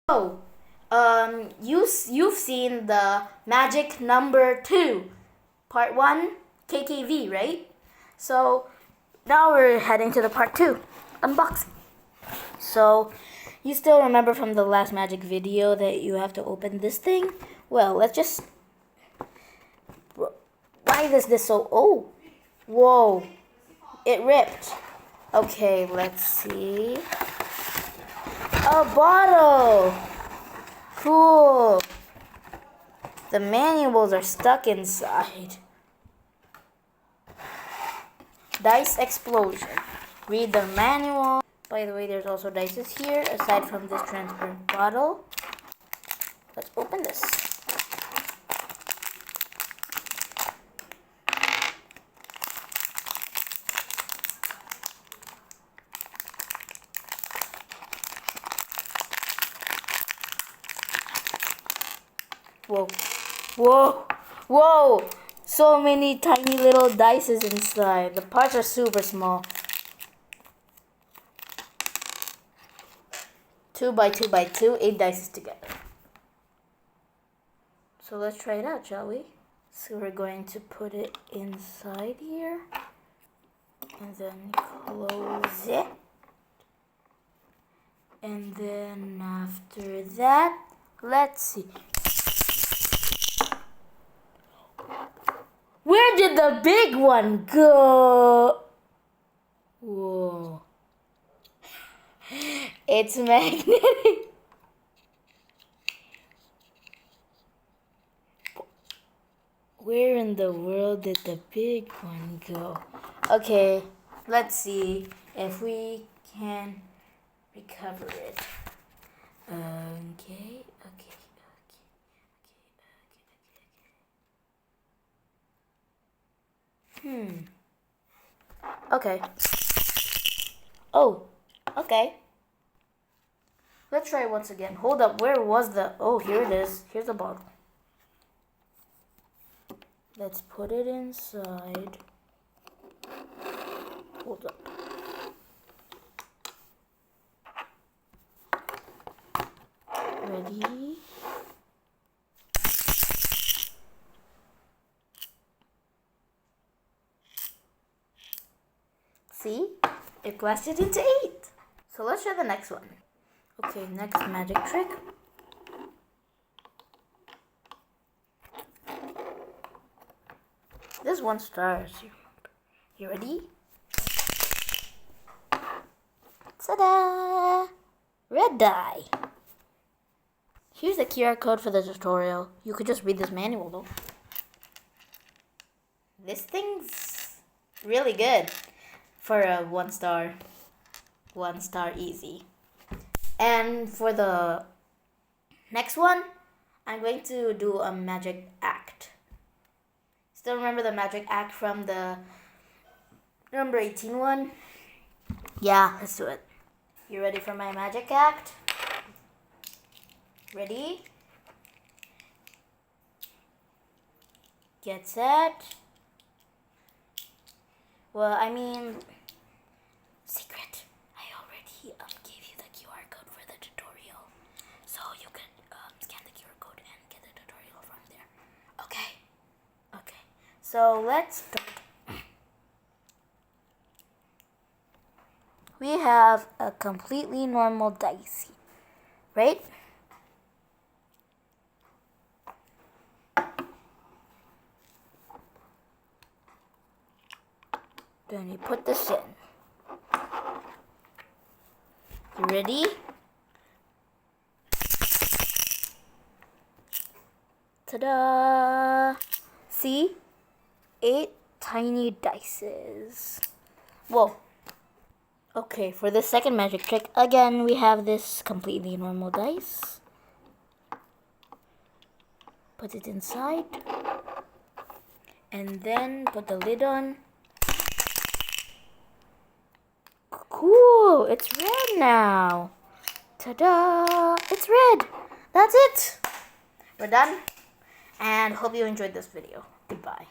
Oh, you've seen the Magic Number 2, Part 1, KKV, right? So now we're heading to the Part 2, unboxing. So you still remember from the last Magic video that you have to open this thing? Well, let's just... Why is this so... Oh, whoa, it ripped. Okay, let's see. A bottle! Cool! The manuals are stuck inside. Dice explosion. Read the manual. By the way, there's also dices here, aside from this transparent bottle. Let's open this. Whoa, whoa, whoa! So many tiny little dices inside. The parts are super small. 2 by 2 by 2, 8 dices together. So let's try it out, shall we? So we're going to put it inside here. And then close it. And then after that, let's see. Where did the big one go? Whoa. It's magnetic. Where in the world did the big one go? Okay, let's see if we can recover it. Okay. Okay. Oh, okay. Let's try it once again. Hold up, where was the... Oh, here it is. Here's the bottle. Let's put it inside. Hold up. Ready? See? It blasted into 8. So let's try the next one. Okay, next magic trick. This 1 star. You ready? Ta-da! Red die. Here's the QR code for the tutorial. You could just read this manual though. This thing's really good for a 1 star. 1 star easy. And for the next one, I'm going to do a magic act. Still remember the magic act from the number 18 one? Yeah, let's do it. You ready for my magic act? Ready? Get set. Well, I mean, secret. I already gave you the QR code for the tutorial. So you can scan the QR code and get the tutorial from there. Okay. Okay. So let's start. We have a completely normal dice, right? Then you put this in. You ready? Ta-da! See? 8 tiny dices. Whoa. Okay, for the second magic trick, again, we have this completely normal dice. Put it inside. And then put the lid on. Cool, it's red now. Ta-da! It's red. That's it. We're done. And hope you enjoyed this video. Goodbye.